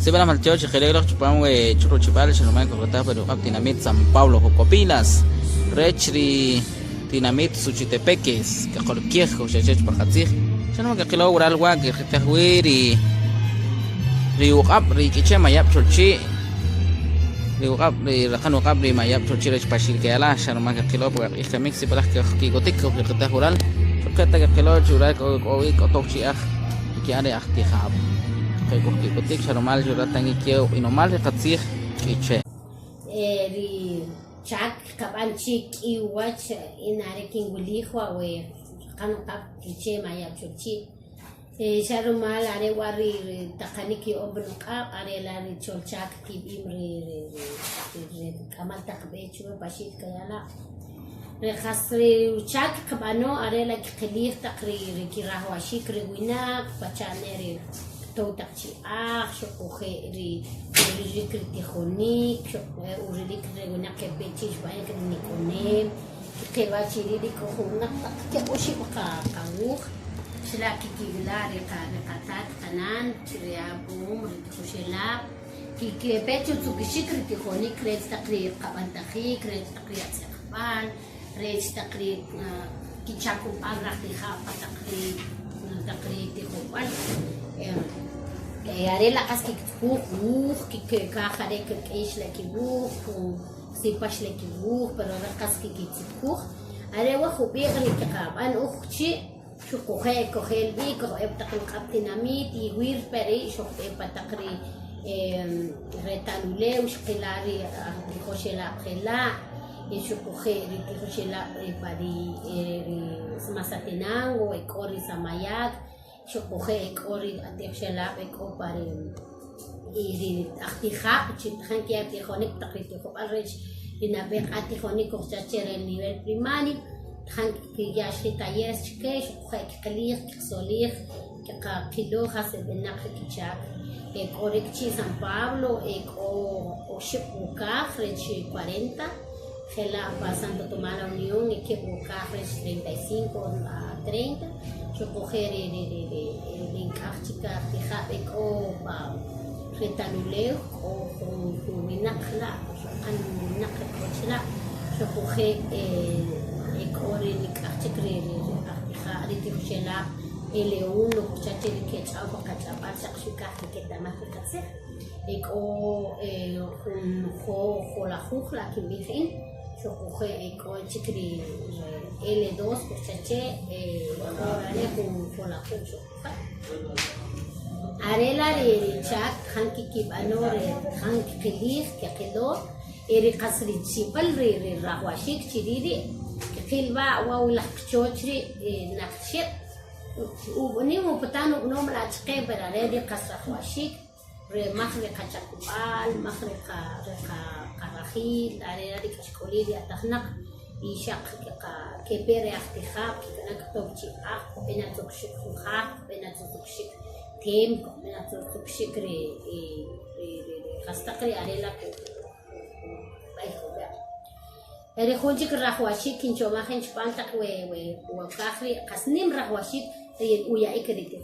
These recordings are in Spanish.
Sibara Malteo, Chigelero, Chupanwe, Churuchipal, Chanoman, Cocota, pero Dinamit, San Pablo, Jocopilas, Rechri, Dinamit, Suchitepeques, Cajorquiejo, Chachech, Pajatzig, Chanoma, Cajelo, Uralwa, que Ritahuiri, Riuap, Rikichema, Yap, Churchi, Riuap, Rajano Capri, Mayap, Churchirech, Pashil, Keala, Chanoma, Cajelo, Ijamix, y para que Kikotico, Ritahural, Chocata, Cajelo, Churak, Oik, Otochiach, Kiare, Achtihab. Kotik sharomal juratan ikeu inomal reqatsig kiche ri chak kabanchik iwach inare kingulihwa we kanqa kiche maya chuchi sharomal are wari takaniki obnqa are la ri cholchak ki imri kamal takbe chu bashit kayala khasri chak kabano are la khilih taqrir ki rahwa shikri wina pachaneri توتاكشي شو خيري وريك التخونيك وريك رجونك بيتيش بايك النيكونيم كيواتشي ريك خونا كوشي بقى قوخ شلاكي كيلاري قاتات قنان تريابوم ريتخوشيلا كي بيتو تسوكشي كريتخونيك ريت تقرير قبان تخيك ريت تقرير سيخبان ريت تقرير كي تشاكو بانراك تخاف تقرير تخوبان Are la cas que buch que cajare que es la que buch si pas la que buch pero la cas que buch are wa khubir que qab an ukhchi شو coge el bico ebtaqil qabtinamit y wir peri شو ebtaqri retaluleu shqilari khoshela khila شو coge khoshela pari masatenango ekori samayat شو coge أوريد أتخشلا بكوباري يريد أختخاء تشتخن كي أتخونك تقريت يخوب الرج لنبيق أتخونك وخشاتشير النيوال بريماني تخن كي ياشلي تايرس شكي شو coge كليخ كسوليخ كيلو حسب النقل كيشاك أوريك تشي سان بابلو أو شيب وكاخ رج 40 خلا pasando tomar la unión y que buscar 35 a 30 yo coger el encarchica de jabe o retaluleo o con minakla an minakla cochla yo coger el core el encarchica de jabe de cochla el uno cochache que chao para chapar saxuca que tamás que hacer con la jugla que viene شو coge con chikri L2 cochache orale con la cocho arela le chat hanki kibanore hanki kilir que quedó eri qasri chipal re rawashik chiriri kilba wa wala chochri naqshit ubni mo patano no mala chqebra re qasra washik re makhriqa chakubal makhriqa رخيل على هذيك الشكولية اللي تخنق يشق كبير اختخاب كنا كتبتي بين تكشك خاخ بين تكشك تيم بين تكشك خاستقري على لك باي خونجك راخواشيك كنشو ما خنش بانتك وكاخري قسنيم راخواشيك ويا إكريتي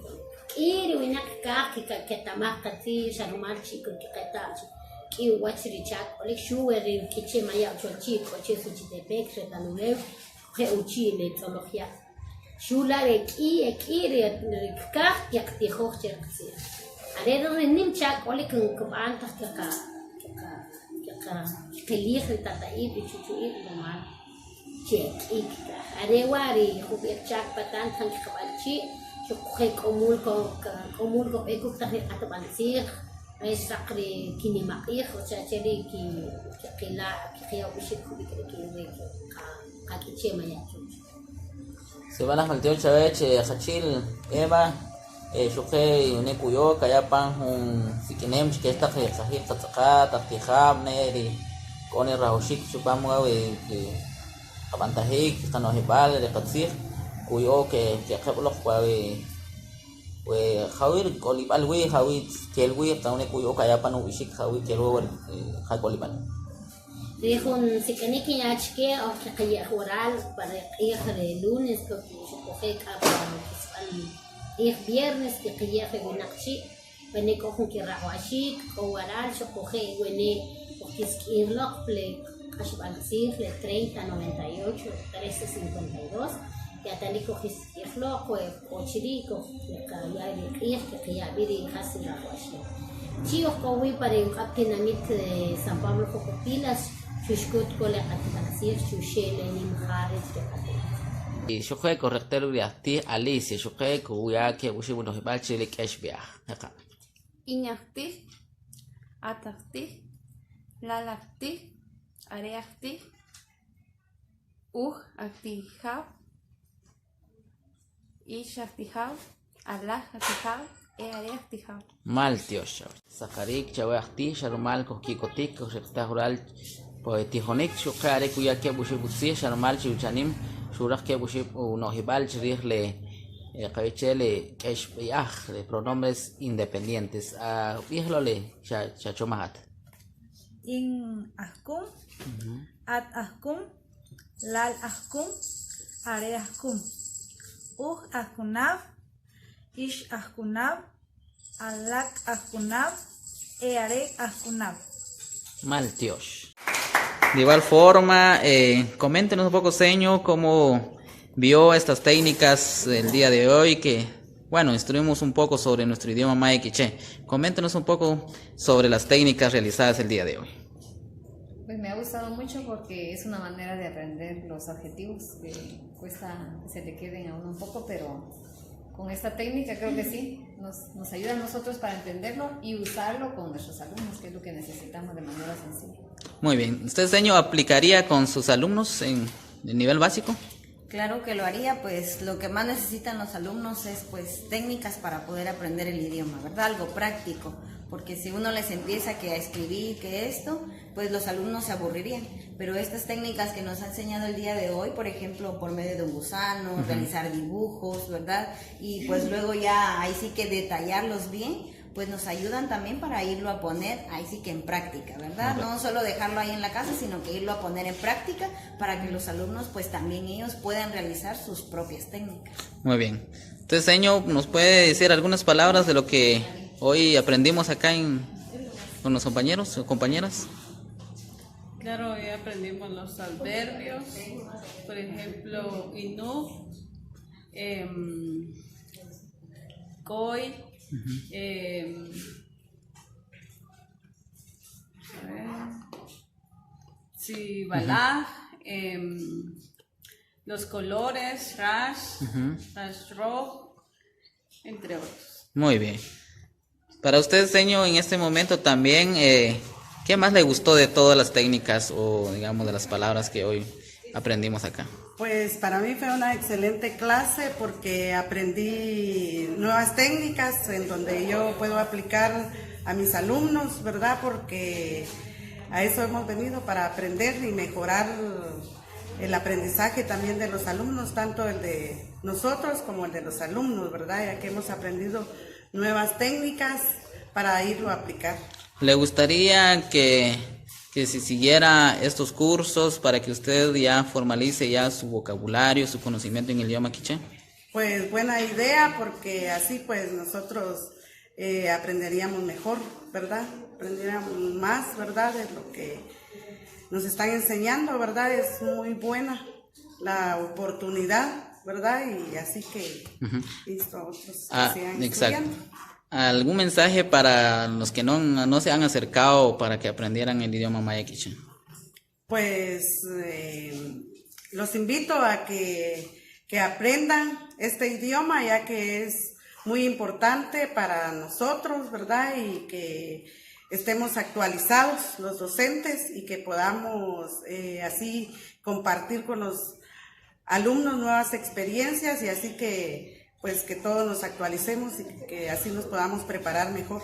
إيري وينك كاخي كتماقتي شرمالشي كتاتي que o watchri chat olek shuere kiche maya chochi coche suchi de pekre tanule que uchi le tologia shula le ki re ka yakti khocher qsi ale nim chat olek kuban ta ka kelir tatai bichuchu normal check ik ale wari khubir chat patan kan khabalchi shu komul ko ekuk ta ataban sir سقري كني مقيخ وشاتري كي قلا كي وشك كي كاكيتشي ما يعجبش سبحان الله الجو شوية خشيل إيبا شوكي ونيكويو كيابان هم سكينهم شكيستا في صحيح تسقات ارتخاب نيري كوني راوشيك شباموا طبعا تهيك كانوا هبال لقصير كويو كي قبلوا قوي وخاوير كوليبال وي خاوي كيلوي تاوني كويو كايابان وشيك خاوي كيلو خا كوليبال ريخون سكنيكي ياتشكي او كقيا خورال برقيخ لونس كوكي كابا إيه viernes que quería reunirse Wene ko kung kirawashik, o waral, so coge, wene, o kiskirlok, ple, kashbalsir, le 3098, 1352, que atani ko kiskirlok, o chirico, le kaya le kriya, que kaya biri hasi rawashik. Chio ko wi para yung kaptinamit San Pablo Cocopilas, chushkut ko le katibasir, chushele ni mharet de katibasir. Shukhe correctero riasti Alicia, shukhe kuya que ushi bueno hibachi le keshbia. Haka. Iñakti, atakti, lalakti, areakti, aktihab, ishaktihab, alaktihab, areaktihab. Mal tíos. Saharik chawakti sharumal kohkikotik kohrektahural poetijonik shukhe are kuya que ushi butsi sharumal chiuchanim shurak que ushi uno hibal chirle Kaichele Keshbiach, de pronombres independientes. Fíjalo, Chachomahat. In ahkum, at ahkum, lal ahkum, are ahkum. Ahkunav, ish ahkunav, alak ahkunav, are ahkunav. Mal Dios. De igual forma, coméntenos un poco, señor, cómo vio estas técnicas el día de hoy, que bueno, instruimos un poco sobre nuestro idioma maya quiché. Coméntenos un poco sobre las técnicas realizadas el día de hoy. Pues me ha gustado mucho porque es una manera de aprender los adjetivos que cuesta que se le queden a uno un poco, pero con esta técnica creo que sí, nos ayuda a nosotros para entenderlo y usarlo con nuestros alumnos, que es lo que necesitamos de manera sencilla. Muy bien. ¿Usted, señor, aplicaría con sus alumnos en el nivel básico? Claro que lo haría, pues lo que más necesitan los alumnos es pues técnicas para poder aprender el idioma, ¿verdad? Algo práctico, porque si uno les empieza que a escribir, que esto, pues los alumnos se aburrirían. Pero estas técnicas que nos ha enseñado el día de hoy, por ejemplo, por medio de un gusano, realizar dibujos, ¿verdad? Y pues luego ya ahí sí que detallarlos bien, pues nos ayudan también para irlo a poner ahí sí que en práctica, ¿verdad? No solo dejarlo ahí en la casa, sino que irlo a poner en práctica para que los alumnos pues también ellos puedan realizar sus propias técnicas. Muy bien. Entonces, señor, ¿nos puede decir algunas palabras de lo que hoy aprendimos acá con los compañeros o compañeras? Claro, hoy aprendimos los adverbios, por ejemplo, inu, koi, balaj, los colores, rash, rash rojo, entre otros. Muy bien. Para usted, señor, en este momento también, ¿qué más le gustó de todas las técnicas o, digamos, de las palabras que hoy aprendimos acá? Pues para mí fue una excelente clase porque aprendí nuevas técnicas en donde yo puedo aplicar a mis alumnos, ¿verdad? Porque a eso hemos venido, para aprender y mejorar el aprendizaje también de los alumnos, tanto el de nosotros como el de los alumnos, ¿verdad? Ya que hemos aprendido nuevas técnicas para irlo a aplicar. ¿Le gustaría que se siguiera estos cursos para que usted ya formalice ya su vocabulario, su conocimiento en el idioma quiché? Pues buena idea, porque así pues nosotros aprenderíamos mejor, ¿verdad? Aprenderíamos más, ¿verdad? De lo que nos están enseñando, ¿verdad? Es muy buena la oportunidad, ¿verdad? Y así que listo, otros que sigan estudiando. ¿Algún mensaje para los que no se han acercado para que aprendieran el idioma maya quiché? Pues los invito a que aprendan este idioma, ya que es muy importante para nosotros, ¿verdad? Y que estemos actualizados los docentes y que podamos así compartir con los alumnos nuevas experiencias, y así que pues que todos nos actualicemos y que así nos podamos preparar mejor.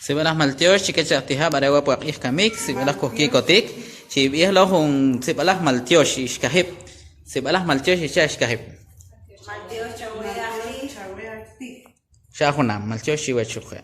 Si velas maltiosh, chique chatiha, baregua por iskamik, si velas koskikotik, si velas si velas maltiosh, iskahip, si velas maltiosh, iskahip. Maltiosh, chawea, Shahuna, maltiosh, iwechukhe.